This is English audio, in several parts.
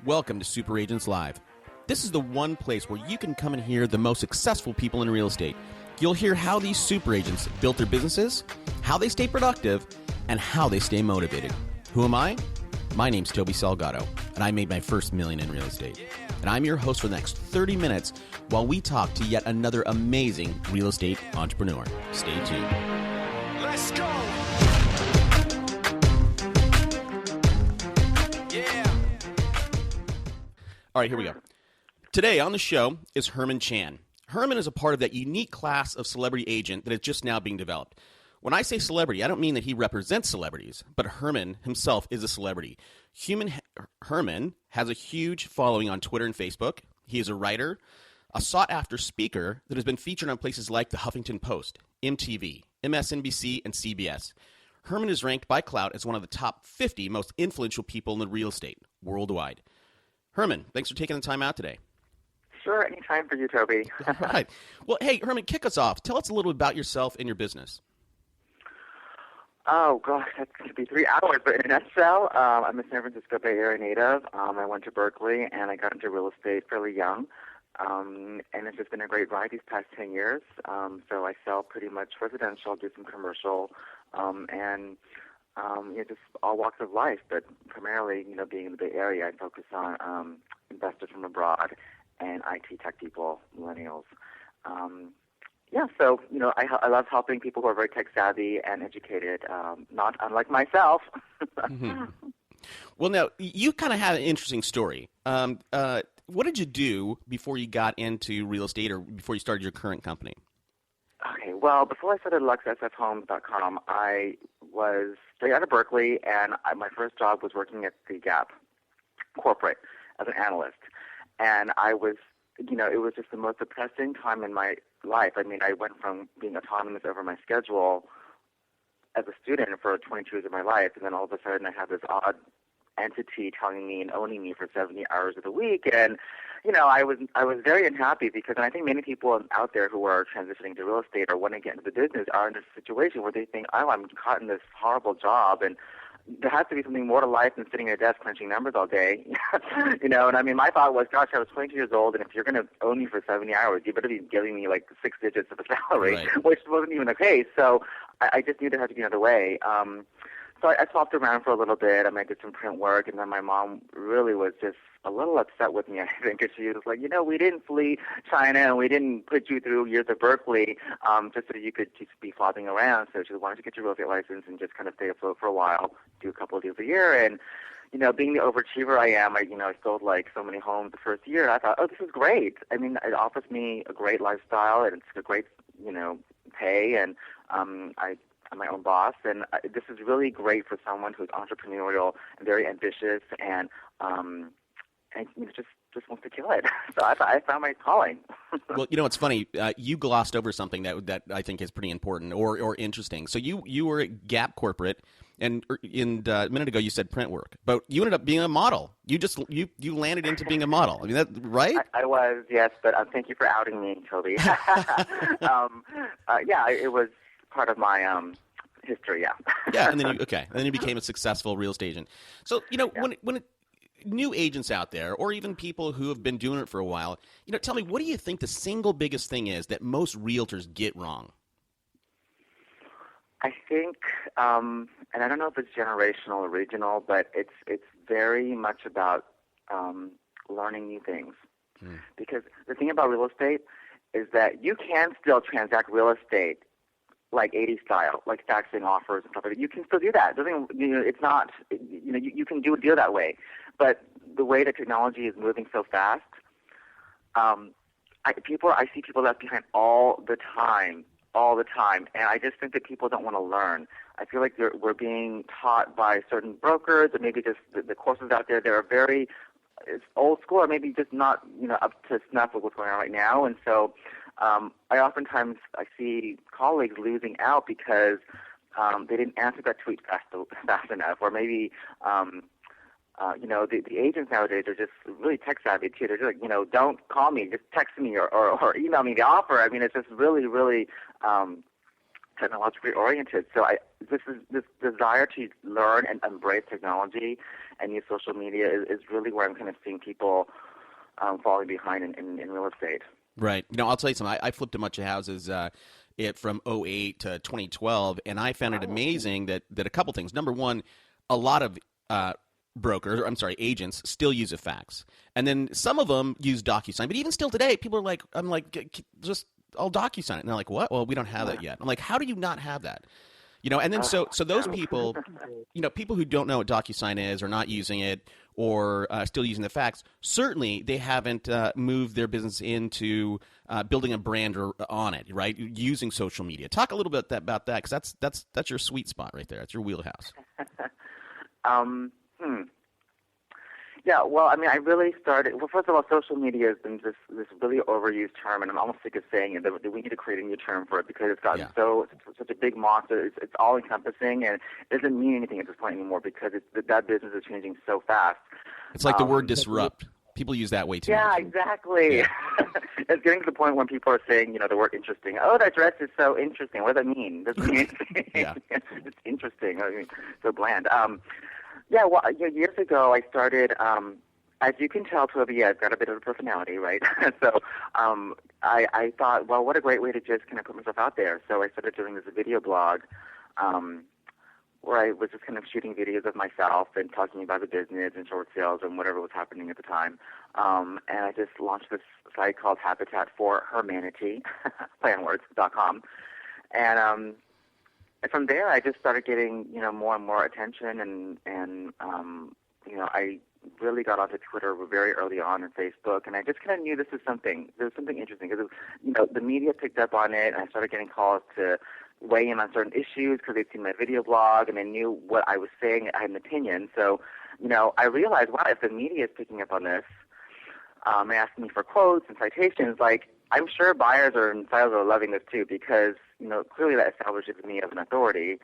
Welcome to Super Agents Live. This is the one place where you can come and hear the most successful people in real estate. You'll hear how these super agents built their businesses, how they stay productive, and how they stay motivated. Who am I? My name's Toby Salgado, and I made my first million in real estate. And I'm your host for the next 30 minutes while we talk to yet another amazing real estate entrepreneur. Stay tuned. Let's go! Yeah! All right, here we go. Today on the show is Herman Chan. Herman is a part of that unique class of celebrity agent that is just now being developed. When I say celebrity, I don't mean that he represents celebrities, but Herman himself is a celebrity. Herman has a huge following on Twitter and Facebook. He is a writer, a sought-after speaker that has been featured on places like the Huffington Post, MTV, MSNBC, and CBS. Herman is ranked by Clout as one of the top 50 most influential people in the real estate worldwide. Herman, thanks for taking the time out today. Sure, anytime for you, Toby. All right. Well, hey, Herman, kick us off. Tell us a little bit about yourself and your business. Oh, gosh, that could be 3 hours, but in a nutshell, I'm a San Francisco Bay Area native. I went to Berkeley, and I got into real estate fairly young, and it's just been a great ride these past 10 years. So I sell pretty much residential, do some commercial, and just all walks of life, but primarily, being in the Bay Area, I focus on investors from abroad and IT tech people, millennials. So, I love helping people who are very tech savvy and educated, not unlike myself. Mm-hmm. Well, now, you kind of had an interesting story. What did you do before you got into real estate or before you started your current company? Okay, well, before I started LuxSFHomes.com, I was straight out of Berkeley, and my first job was working at the Gap corporate as an analyst. And I was, it was just the most depressing time in my life. I mean, I went from being autonomous over my schedule as a student for 22 years of my life, and then all of a sudden I had this odd entity telling me and owning me for 70 hours of the week. And, I was very unhappy because, and I think many people out there who are transitioning to real estate or want to get into the business are in this situation where they think, oh, I'm caught in this horrible job, and there has to be something more to life than sitting at a desk crunching numbers all day, and I mean, my thought was, gosh, I was 22 years old, and if you're going to own me for 70 hours, you better be giving me like 6 digits of a salary, right. Which wasn't even the case. So I just knew there had to be another way. So I swapped around for a little bit. I did some print work, and then my mom really was just a little upset with me, I think, because she was like, we didn't flee China, and we didn't put you through years of Berkeley just so you could just be flopping around. So she wanted to get your real estate license and just kind of stay afloat for a while, do a couple of deals a year. And, being the overachiever I am, I sold like so many homes the first year. I thought, oh, this is great. I mean, it offers me a great lifestyle, and it's a great, pay, and I'm my own boss, and this is really great for someone who's entrepreneurial and very ambitious and just wants to kill it. So I found my calling. Well, it's funny. You glossed over something that I think is pretty important or interesting. So you were at Gap Corporate, and a minute ago you said print work, but you ended up being a model. You landed into being a model. I mean, that right? I was, yes, but thank you for outing me, Toby. It was part of my history, yeah. Yeah, and then you became a successful real estate agent. So, when new agents out there, or even people who have been doing it for a while, tell me, what do you think the single biggest thing is that most realtors get wrong? I think, and I don't know if it's generational or regional, but it's very much about learning new things. Because the thing about real estate is that you can still transact real estate like 80s style, like faxing offers and stuff like that. You can still do that. It's not, you can do a deal that way. But the way that technology is moving so fast, I see people left behind all the time. And I just think that people don't want to learn. I feel like we're being taught by certain brokers, or maybe just the courses out there that are very old school, or maybe just not, up to snuff with what's going on right now. And so I see colleagues losing out because they didn't answer that tweet fast enough, or maybe the agents nowadays are just really tech savvy too. They're just like, don't call me, just text me or email me the offer. I mean, it's just really, really technologically oriented. So this desire to learn and embrace technology and use social media is really where I'm kind of seeing people falling behind in real estate. Right. I'll tell you something. I flipped a bunch of houses from '08 to 2012, and I found it amazing that a couple things. Number one, a lot of agents still use a fax. And then some of them use DocuSign. But even still today, people are like, I'm like, just I'll DocuSign it. And they're like, what? Well, we don't have that yet. I'm like, how do you not have that? And then so those people, people who don't know what DocuSign is or not using it or still using the fax, certainly they haven't moved their business into building a brand on it, right? Using social media. Talk a little bit about that, because that's your sweet spot right there. That's your wheelhouse. Yeah, well, I mean, I really started. Well, first of all, social media has been this really overused term, and I'm almost sick of saying it. That we need to create a new term for it because it's gotten such a big monster. It's all encompassing, and it doesn't mean anything at this point anymore because that business is changing so fast. It's like the word disrupt. People use that way too much. Yeah, exactly. Yeah. It's getting to the point when people are saying, the word interesting. Oh, that dress is so interesting. What does that mean? It doesn't mean anything. Yeah. It's interesting. I mean, so bland. Yeah, well, years ago I started, as you can tell, Toby, I've got a bit of a personality, right? So I thought, well, what a great way to just kind of put myself out there. So I started doing this video blog where I was just kind of shooting videos of myself and talking about the business and short sales and whatever was happening at the time. And I just launched this site called Habitat for Hermanity, planwords.com. And from there, I just started getting, more and more attention, and I really got onto Twitter very early on, and Facebook, and I just kind of knew there was something interesting because, the media picked up on it, and I started getting calls to weigh in on certain issues because they'd seen my video blog, and they knew what I was saying. I had an opinion, so, I realized, wow, if the media is picking up on this, and asking me for quotes and citations, like, I'm sure buyers and sellers are loving this too because, clearly that establishes me as an authority.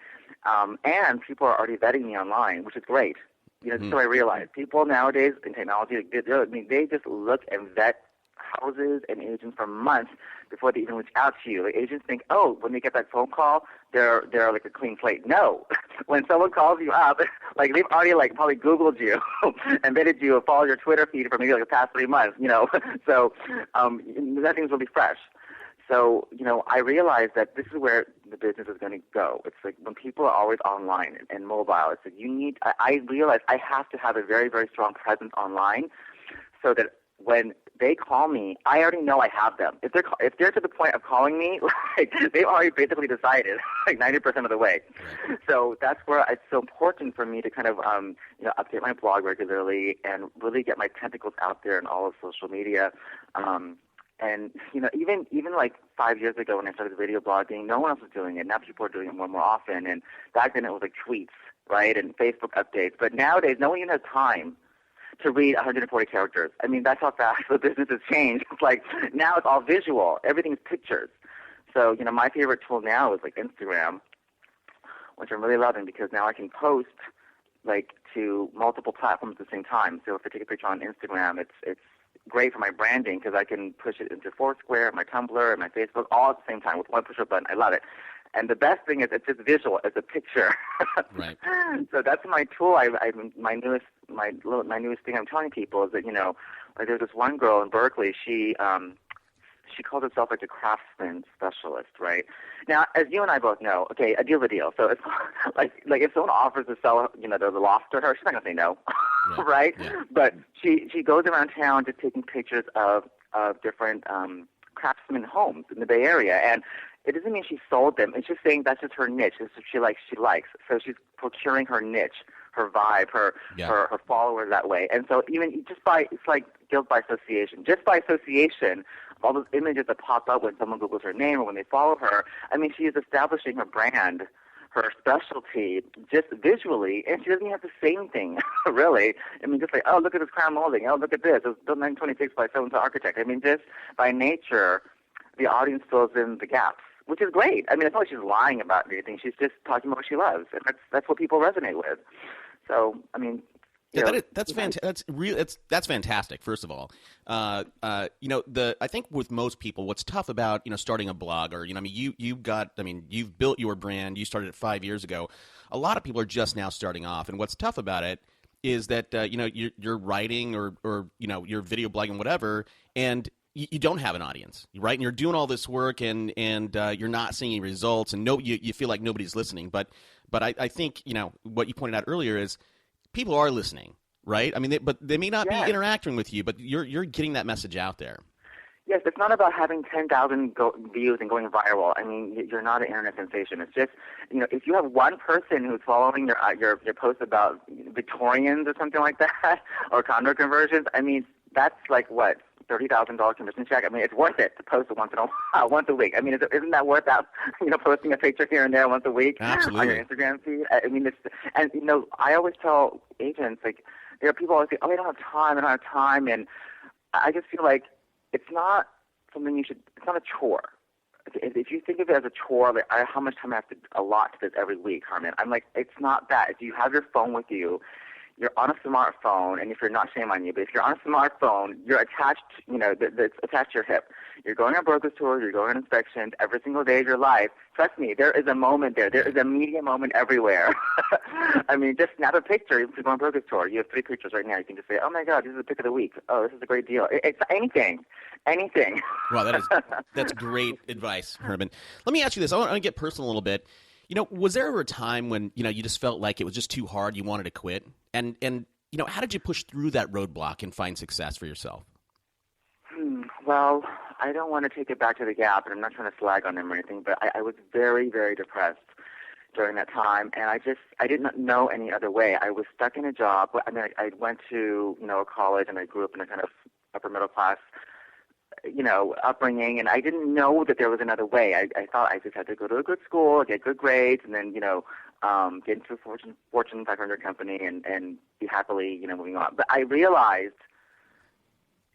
And people are already vetting me online, which is great. So I realized people nowadays in technology, they just look and vet houses and agents for months before they even reach out to you. Like, agents think, oh, when they get that phone call, they're like a clean slate. No. When someone calls you up, like they've already probably Googled you and vetted you or followed your Twitter feed for maybe the past 3 months, So nothing's really fresh. So, I realized that this is where the business is going to go. It's like when people are always online and mobile, it's like I realized I have to have a very, very strong presence online so that when they call me, I already know I have them. If they're to the point of calling me, they've already basically decided, 90% of the way. Right. So that's where it's so important for me to kind of, update my blog regularly and really get my tentacles out there in all of social media. And, even like 5 years ago when I started video blogging, no one else was doing it. Now people are doing it more and more often. And back then it was like tweets, right, and Facebook updates. But nowadays no one even has time to read 140 characters. I mean, that's how fast the business has changed. It's like now it's all visual. Everything's pictures. So, my favorite tool now is like Instagram, which I'm really loving because now I can post to multiple platforms at the same time. So if I take a picture on Instagram, it's great for my branding because I can push it into Foursquare, my Tumblr, and my Facebook all at the same time with one push-up button. I love it. And the best thing is it's just visual. It's a picture. Right. So that's my tool. My newest thing I'm telling people is that, there's this one girl in Berkeley. She calls herself a craftsman specialist, right? Now, as you and I both know, okay, a deal's a deal. So it's like if someone offers to sell, the loft to her, she's not gonna say no, yeah. Right? Yeah. But she goes around town just taking pictures of different craftsman homes in the Bay Area, and it doesn't mean she sold them. It's just saying that's just her niche. It's what she likes. So she's procuring her niche, her vibe, her followers that way. And so even it's like guilt by association. Just by association, all those images that pop up when someone Googles her name or when they follow her, I mean, she is establishing her brand, her specialty, just visually, and she doesn't even have to say anything, really. I mean, just like, oh, look at this crown molding. Oh, look at this. It was built in 1926 by so-and-so architect. I mean, just by nature, the audience fills in the gaps, which is great. I mean, it's not like she's lying about anything. She's just talking about what she loves, and that's what people resonate with. So, I mean, That's fantastic. That's fantastic. First of all, I think with most people, what's tough about starting a blog or you've built your brand. You started it 5 years ago. A lot of people are just now starting off, and what's tough about it is that you're writing or you're video blogging, whatever, and you don't have an audience, right? And you're doing all this work, and you're not seeing any results, and you feel like nobody's listening. But I think what you pointed out earlier is people are listening, right? I mean, but they may not be interacting with you, but you're getting that message out there. Yes, it's not about having 10,000 views and going viral. I mean, you're not an internet sensation. It's just, if you have one person who's following your post about Victorians or something like that, or condo conversions, I mean, that's like what? $30,000 commission check. I mean, it's worth it to post it once a week. I mean, isn't that worth that? Posting a picture here and there once a week Absolutely. on your Instagram feed. I mean, I always tell agents, like, people always say, "Oh, I don't have time," and I just feel like it's not something it's not a chore. If you think of it as a chore, like how much time I have to allot to this every week, Herman, I'm like, it's not that. If you have your phone with you, you're on a smartphone, and if you're not, shame on you, but if you're on a smartphone, you're attached, it's attached to your hip. You're going on brokerage tours, you're going on inspections every single day of your life. Trust me, there is a moment there. There is a media moment everywhere. I mean, just snap a picture. If you go on brokerage tour, you have 3 pictures right now. You can just say, oh, my God, this is the pick of the week. Oh, this is a great deal. It's anything. Wow, that's great advice, Herman. Let me ask you this. I want to get personal a little bit. Was there ever a time when, you just felt like it was just too hard, you wanted to quit? And how did you push through that roadblock and find success for yourself? Well, I don't want to take it back to the Gap, and I'm not trying to slag on them or anything, but I was very, very depressed during that time, and I didn't know any other way. I was stuck in a job. I mean, I went to, a college, and I grew up in a kind of upper middle class upbringing, and I didn't know that there was another way. I thought I just had to go to a good school, get good grades, and then, get into a Fortune 500 company and be happily, moving on. But I realized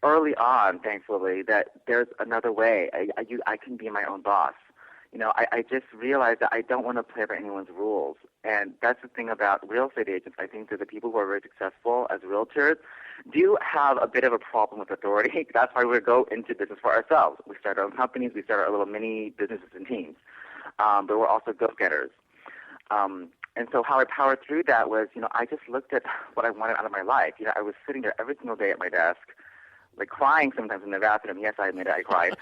early on, thankfully, that there's another way. I can be my own boss. I just realized that I don't want to play by anyone's rules. And that's the thing about real estate agents. I think that the people who are very successful as realtors do have a bit of a problem with authority. That's why we go into business for ourselves. We start our own companies. We start our little mini businesses and teams. But we're also go-getters. And so how I powered through that was, I just looked at what I wanted out of my life. I was sitting there every single day at my desk, like crying sometimes in the bathroom. Yes, I admit it, I cried.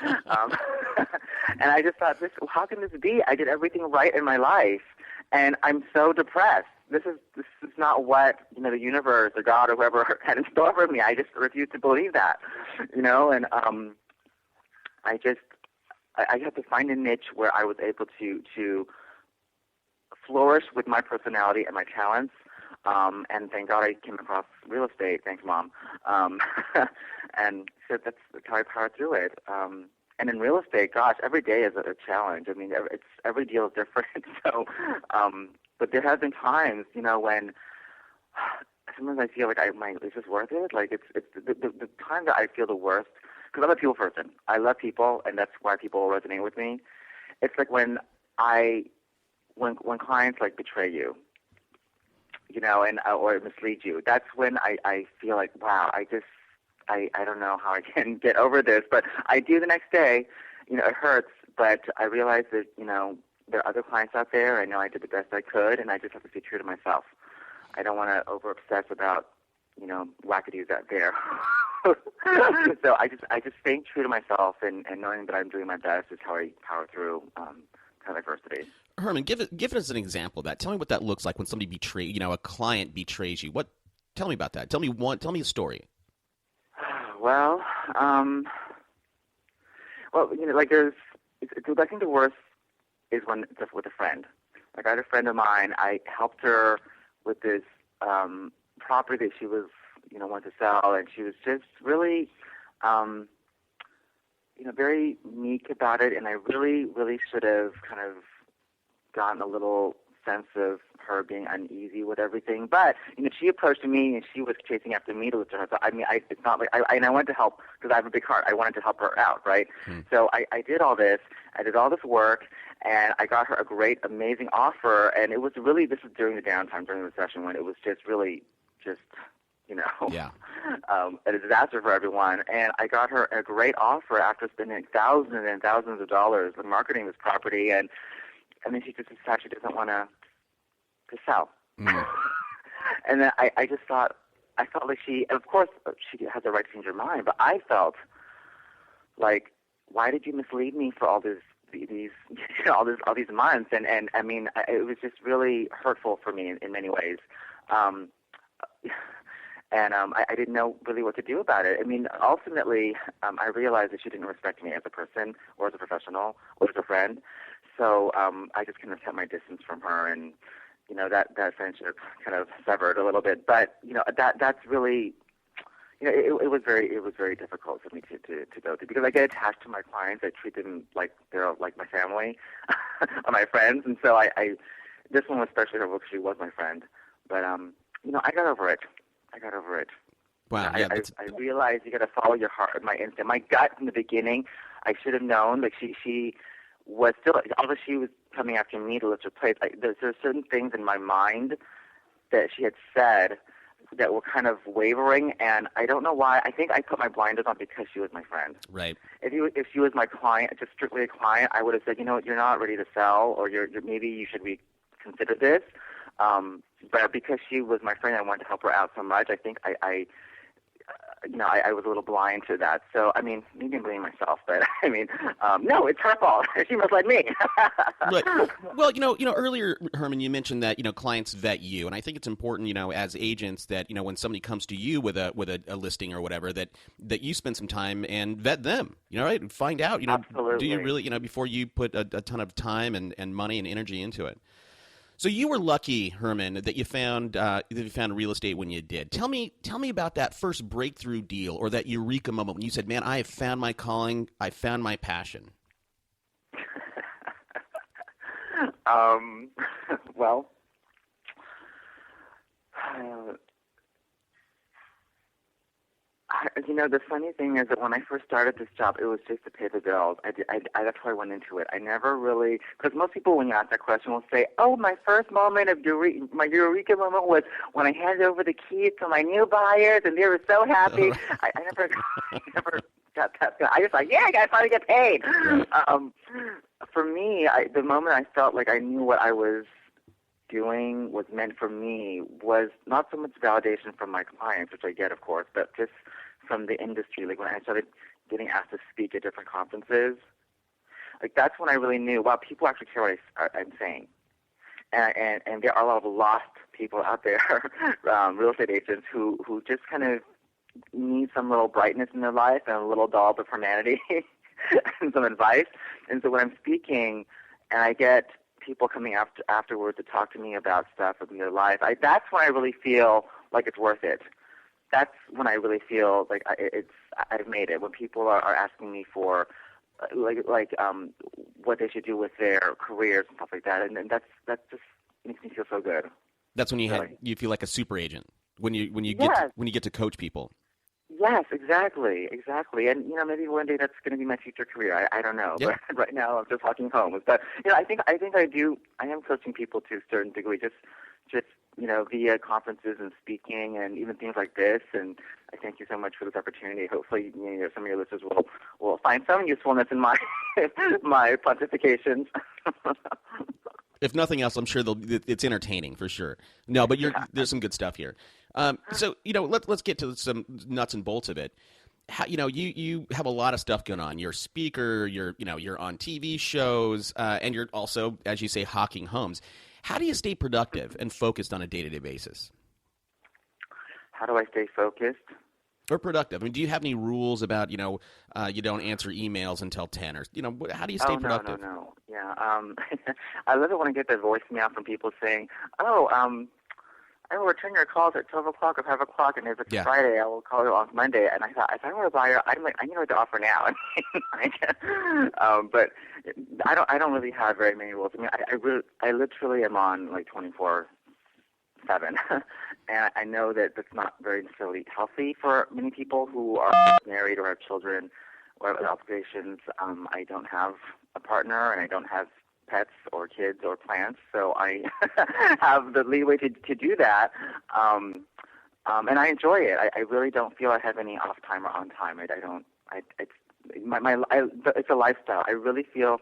And I just thought, how can this be? I did everything right in my life, and I'm so depressed. This is not what, the universe or God or whoever had in store for me. I just refused to believe that, and I had to find a niche where I was able to flourish with my personality and my talents. And thank God I came across real estate. Thanks, Mom. And so that's how I powered through it. And in real estate, gosh, every day is a challenge. I mean, every deal is different. So, but there have been times, when sometimes I feel like is this worth it? Like it's the time that I feel the worst, because I'm a people person. I love people, and that's why people resonate with me. It's like when clients like betray you, and or mislead you. That's when I feel like, wow, I don't know how I can get over this, but I do the next day. It hurts, but I realize that, there are other clients out there. I know I did the best I could, and I just have to stay true to myself. I don't want to over obsess about, wackadoos out there. So I just staying true to myself and knowing that I'm doing my best is how I power through kind of adversity. Herman, give us an example of that. Tell me what that looks like when somebody a client betrays you. Tell me about that. Tell me a story. Well, like I think the worst is when it's with a friend. Like I had a friend of mine. I helped her with this property that she was, wanted to sell, and she was just really, very meek about it. And I really, really should have kind of gotten a little sense of her being uneasy with everything. But, she approached me and she was chasing after me to listen to her. So, I mean, it's not like, I wanted to help because I have a big heart. I wanted to help her out, right? So I did all this. I did all this work, and I got her a great, amazing offer. And it was really, this was during the downtime, during the recession, when it was just really just Yeah. a disaster for everyone. And I got her a great offer after spending thousands and thousands of dollars on marketing this property. And then she just decided she doesn't want to sell. Mm. And then I just thought, I felt like of course, she has the right to change her mind, but I felt like, why did you mislead me for all these all these months? And I mean, it was just really hurtful for me in many ways. I didn't know really what to do about it. I mean, ultimately, I realized that she didn't respect me as a person or as a professional or as a friend. So I just kind of kept my distance from her, and that friendship kind of severed a little bit. But that's really, it was very difficult for me to go through, because I get attached to my clients. I treat them like they're like my family or my friends, and so I this one was especially hurtful because she was my friend. But I got over it. Wow. Yeah. I realized you got to follow your heart, my instinct, my gut in the beginning. I should have known. Like she was still, although she was coming after me to lift her plate. There's certain things in my mind that she had said that were kind of wavering, and I don't know why. I think I put my blinders on because she was my friend. Right. If she was my client, just strictly a client, I would have said, you're not ready to sell, or maybe you should reconsider this. But because she was my friend, I wanted to help her out so much. I think I was a little blind to that. So, I mean, maybe I'm blaming myself, but I mean, no, it's her fault. She misled me. Right. Well, earlier, Herman, you mentioned that, clients vet you. And I think it's important, as agents that, when somebody comes to you with a listing or whatever, that you spend some time and vet them, right? And find out, Absolutely. Do you really, before you put a ton of time and money and energy into it. So you were lucky, Herman, that you found real estate when you did. Tell me about that first breakthrough deal, or that eureka moment when you said, "Man, I have found my calling. I found my passion." Well, the funny thing is that when I first started this job, it was just to pay the bills. That's how I went into it. I never really, because most people, when you ask that question, will say, "Oh, my first moment of my eureka moment was when I handed over the keys to my new buyers, and they were so happy." I never got that. I just like, yeah, I got to finally get paid. For me, the moment I felt like I knew what I was doing was meant for me was not so much validation from my clients, which I get, of course, but just from the industry. Like when I started getting asked to speak at different conferences, like that's when I really knew, wow, people actually care what I'm saying. And there are a lot of lost people out there, real estate agents who just kind of need some little brightness in their life and a little dollop of humanity and some advice. And so when I'm speaking and I get people coming afterwards to talk to me about stuff in their life, that's when I really feel like it's worth it. That's when I really feel like I've made it. When people are asking me for what they should do with their careers and stuff like that, and that just makes me feel so good. That's when you feel like a super agent when you get to coach people. Yes, exactly. And maybe one day that's going to be my future career. I don't know, yeah. But right now I'm just walking homes. But I think I do. I am coaching people to a certain degree, just via conferences and speaking and even things like this. And I thank you so much for this opportunity. Hopefully, some of your listeners will find some usefulness in my my pontifications. If nothing else, I'm sure it's entertaining for sure. No, but there's some good stuff here. So let's get to some nuts and bolts of it. How, you have a lot of stuff going on. You're a speaker. You're on TV shows, and you're also, as you say, hawking homes. How do you stay productive and focused on a day-to-day basis? How do I stay focused? Or productive? I mean, do you have any rules about you don't answer emails until 10, or how do you stay productive? No. Yeah, I love it when I get that voicemail from people saying, "Oh, I will return your calls at 12 o'clock or 5 o'clock, and if it's Friday, I will call you on Monday." And I thought, if I were a buyer, I'm like, I know what to offer now. But I don't really have very many rules. I mean, I literally am on like 24/7, and I know that that's not very necessarily healthy for many people who are married or have children or have obligations. I don't have a partner, and I don't have pets or kids or plants, so I have the leeway to do that. And I enjoy it. I really don't feel I have any off time or on time. It's a lifestyle. I really feel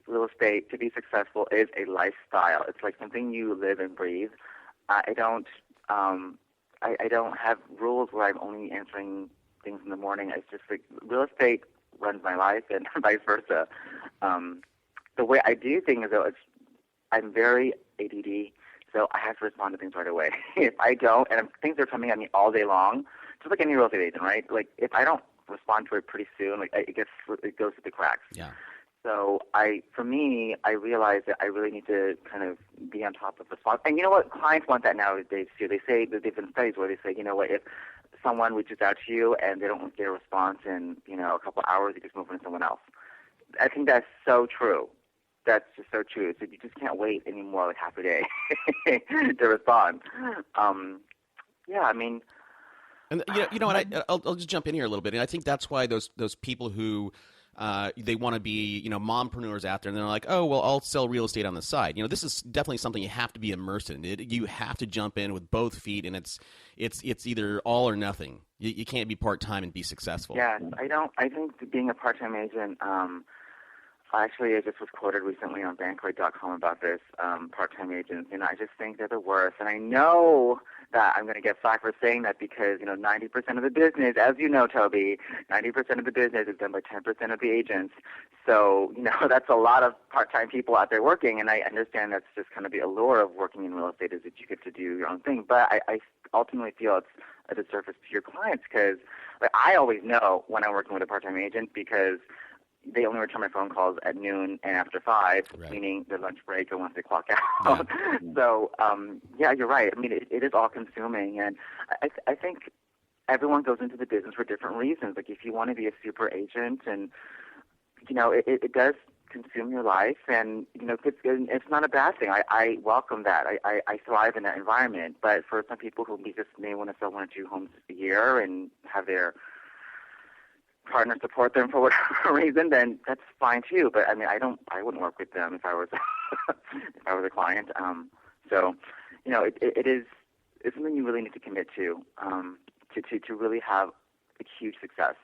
real estate, to be successful, is a lifestyle. It's like something you live and breathe. I don't have rules where I'm only answering things in the morning. It's just like real estate runs my life, and vice versa. The way I do things, though, I'm very ADD, so I have to respond to things right away. If I don't, and things are coming at me all day long, just like any real estate agent, right? Like if I don't respond to it pretty soon, like it goes through the cracks. Yeah. So I realize that I really need to kind of be on top of the spot. And you know what? Clients want that nowadays too. They say that they've been studies where they say, you know what, if someone reaches out to you and they don't get a response in, a couple of hours, you just move on to someone else. I think that's so true. That's just so true. So you just can't wait anymore, like half a day to respond. Yeah, I mean. And you know what? I'll just jump in here a little bit, and I think that's why those people who they want to be mompreneurs out there, and they're like, oh well, I'll sell real estate on the side. This is definitely something you have to be immersed in. You have to jump in with both feet, and it's either all or nothing. You can't be part-time and be successful. Yeah, I think being a part-time agent. Actually, I just was quoted recently on Bankrate.com about this, part-time agents. I just think they're the worst. And I know that I'm going to get flack for saying that because, 90% of the business, as you know, Toby, 90% of the business is done by 10% of the agents. So, that's a lot of part-time people out there working. And I understand that's just kind of the allure of working in real estate is that you get to do your own thing. But I ultimately feel it's a disservice to your clients because I always know when I'm working with a part-time agent because they only return my phone calls at noon and after 5, right. Meaning their lunch break or once they clock out. Yeah. So, yeah, you're right. I mean, it is all-consuming, and I think everyone goes into the business for different reasons. Like, if you want to be a super agent, and it does consume your life, and it's not a bad thing. I welcome that. I thrive in that environment. But for some people who just may want to sell 1 or 2 homes a year and have their partner support them for whatever reason, then that's fine too. But I mean, I wouldn't work with them if I was a client. So, it's something you really need to commit to really have a huge success.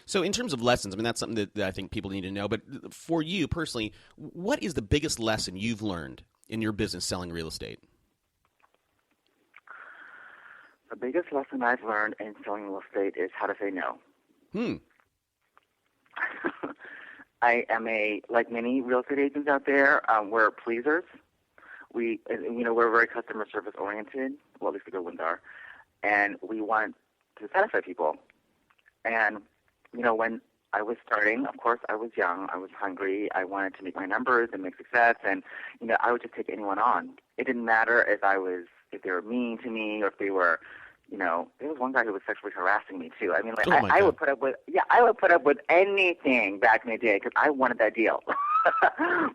So in terms of lessons, I mean, that's something that I think people need to know. But for you personally, what is the biggest lesson you've learned in your business selling real estate? The biggest lesson I've learned in selling real estate is how to say no. I am like many real estate agents out there, we're pleasers. We're very customer service oriented. Well, at least the good ones are. And we want to satisfy people. And, when I was starting, of course, I was young. I was hungry. I wanted to make my numbers and make success. And, I would just take anyone on. It didn't matter if they were mean to me or if they were, there was one guy who was sexually harassing me too. I mean, I would put up with anything back in the day because I wanted that deal.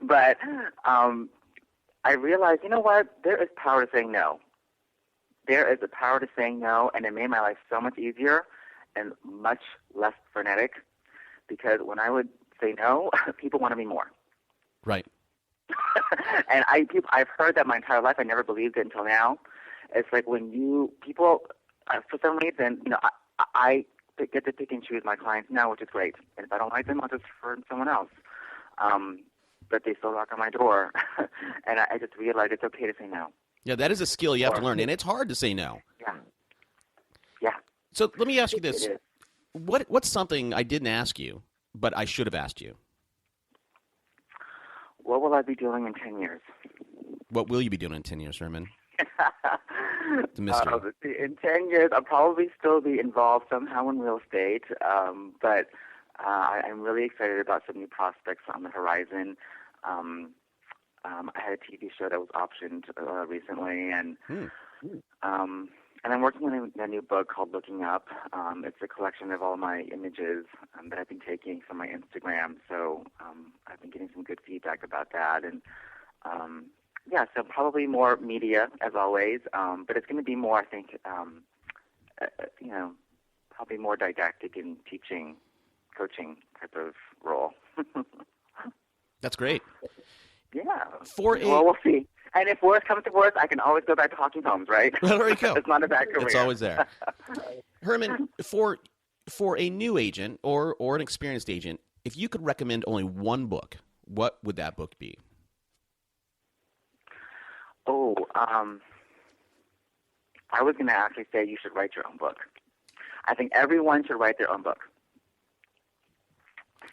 But I realized, you know what? There is power to saying no. There is a power to saying no, and it made my life so much easier and much less frenetic because when I would say no, people wanted me more. Right. And I've heard that my entire life. I never believed it until now. It's like when people, for some reason, I get to pick and choose my clients now, which is great. And if I don't like them, I'll just refer to someone else. But they still knock on my door. And I just realized it's okay to say no. Yeah, that is a skill you have to learn, and it's hard to say no. Yeah. So let me ask you this. What's something I didn't ask you, but I should have asked you? What will I be doing in 10 years? What will you be doing in 10 years, Herman? It's a mystery. In 10 years, I'll probably still be involved somehow in real estate, but I'm really excited about some new prospects on the horizon. I had a TV show that was optioned recently, and I'm working on a new book called Looking Up. It's a collection of all my images that I've been taking from my Instagram, so I've been getting some good feedback about that, and so probably more media, as always, but it's going to be more, I think, probably more didactic in teaching, coaching type of role. That's great. Yeah. Well, we'll see. And if worse comes to worse, I can always go back to Hawking Homes, right? Well, there you go. It's not a bad career. It's always there. Herman, for a new agent or an experienced agent, if you could recommend only one book, what would that book be? Oh, I was going to actually say you should write your own book. I think everyone should write their own book.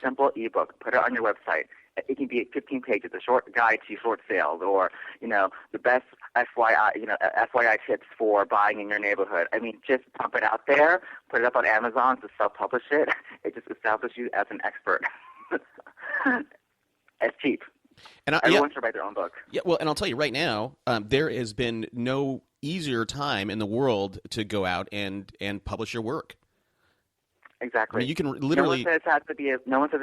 Simple ebook. Put it on your website. It can be 15 pages, a short guide to short sales, or the best FYI tips for buying in your neighborhood. I mean, just pump it out there. Put it up on Amazon to self-publish it. It just establishes you as an expert. It's cheap. And everyone should write their own book. Yeah, well, and I'll tell you right now, there has been no easier time in the world to go out and publish your work. Exactly. I mean, you can literally. No one says it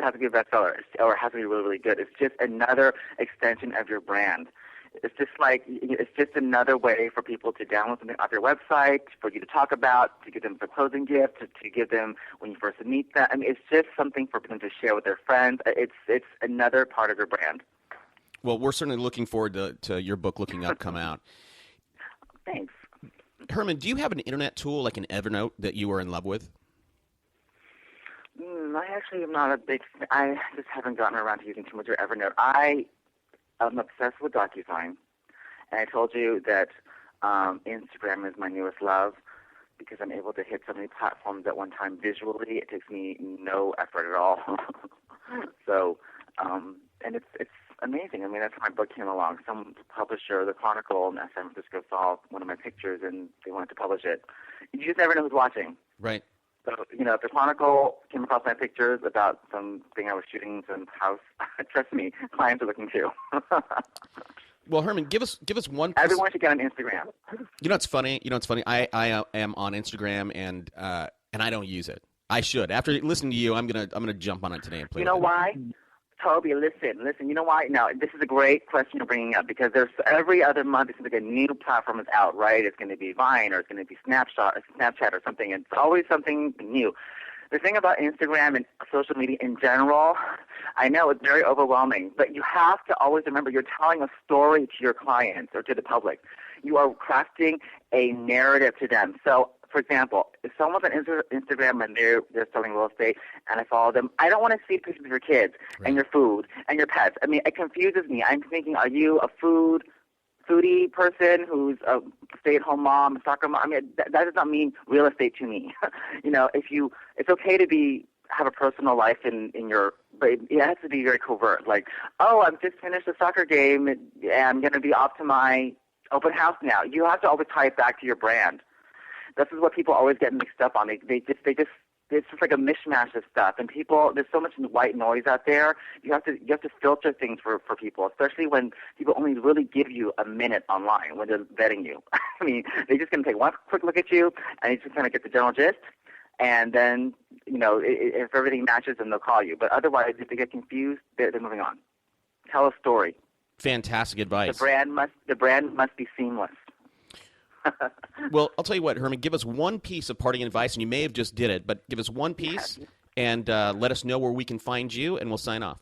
has to be a bestseller or it has to be really, really good. It's just another extension of your brand. It's just another way for people to download something off your website, for you to talk about, to give them a closing gift, to give them when you first meet them. I mean, it's just something for them to share with their friends. It's another part of your brand. Well, we're certainly looking forward to your book come out. Thanks. Herman, do you have an internet tool like an Evernote that you are in love with? I actually am not a big fan. I just haven't gotten around to using too much of Evernote. I'm obsessed with DocuSign, and I told you that Instagram is my newest love because I'm able to hit so many platforms at one time visually. It takes me no effort at all. So, and it's amazing. I mean, that's how my book came along. Some publisher, the Chronicle in San Francisco, saw one of my pictures and they wanted to publish it. You just never know who's watching. Right. So, if the Chronicle came across my pictures about something I was shooting, some house, trust me, clients are looking too. Well, Herman, give us one. Everyone should get on Instagram. It's funny. I am on Instagram and I don't use it. I should. After listening to you, I'm gonna jump on it today and play. You know why? Toby, listen. You know why? Now, this is a great question you're bringing up because there's every other month it seems like a new platform is out, right? It's going to be Vine or it's going to be Snapchat or something. And it's always something new. The thing about Instagram and social media in general, I know it's very overwhelming, but you have to always remember you're telling a story to your clients or to the public. You are crafting a narrative to them. So, for example, if someone's on Instagram and they're selling real estate and I follow them, I don't want to see pictures of your kids and your food and your pets. I mean, it confuses me. I'm thinking, are you a foodie person who's a stay-at-home mom, a soccer mom? I mean, that does not mean real estate to me. It's okay to have a personal life in your, but it has to be very covert. Like, I've just finished a soccer game and I'm going to be off to my open house now. You have to always tie it back to your brand. This is what people always get mixed up on. It's just like a mishmash of stuff. And there's so much white noise out there. You have to filter things for people, especially when people only really give you a minute online when they're vetting you. I mean, they're just going to take one quick look at you and you just kind of get the general gist. And then, if everything matches, then they'll call you. But otherwise, if they get confused, they're moving on. Tell a story. Fantastic advice. The brand must be seamless. Well, I'll tell you what, Herman, give us one piece of parting advice, and you may have just did it, but give us one piece and let us know where we can find you, and we'll sign off.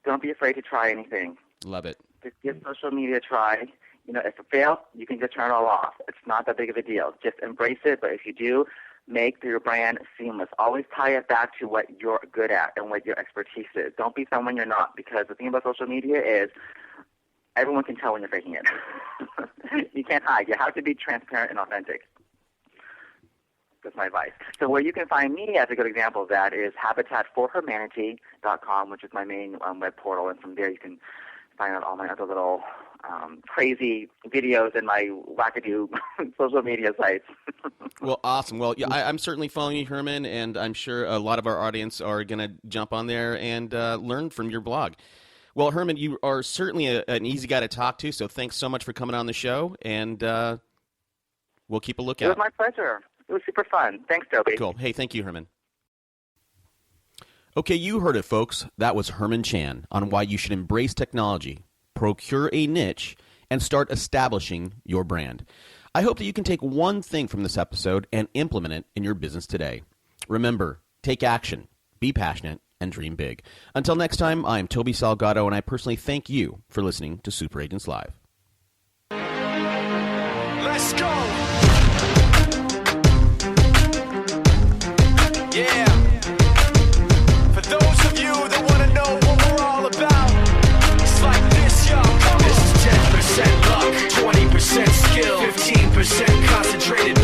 Don't be afraid to try anything. Love it. Just give social media a try. If it fails, you can just turn it all off. It's not that big of a deal. Just embrace it, but if you do, make your brand seamless. Always tie it back to what you're good at and what your expertise is. Don't be someone you're not, because the thing about social media is everyone can tell when you're faking it. You can't hide. You have to be transparent and authentic. That's my advice. So where you can find me as a good example of that is habitatforhumanity.com, which is my main web portal. And from there you can find out all my other little crazy videos and my wackadoo social media sites. Well, awesome. Well, yeah, I'm certainly following you, Herman, and I'm sure a lot of our audience are going to jump on there and learn from your blog. Well, Herman, you are certainly an easy guy to talk to, so thanks so much for coming on the show, and we'll keep a lookout. It was my pleasure. It was super fun. Thanks, Toby. Cool. Hey, thank you, Herman. Okay, you heard it, folks. That was Herman Chan on why you should embrace technology, procure a niche, and start establishing your brand. I hope that you can take one thing from this episode and implement it in your business today. Remember, take action, be passionate, and dream big. Until next time, I'm Toby Salgado, and I personally thank you for listening to Super Agents Live. Let's go. Yeah. For those of you that want to know what we're all about, it's like this, y'all. This is 10% luck, 20% skill, 15% concentrated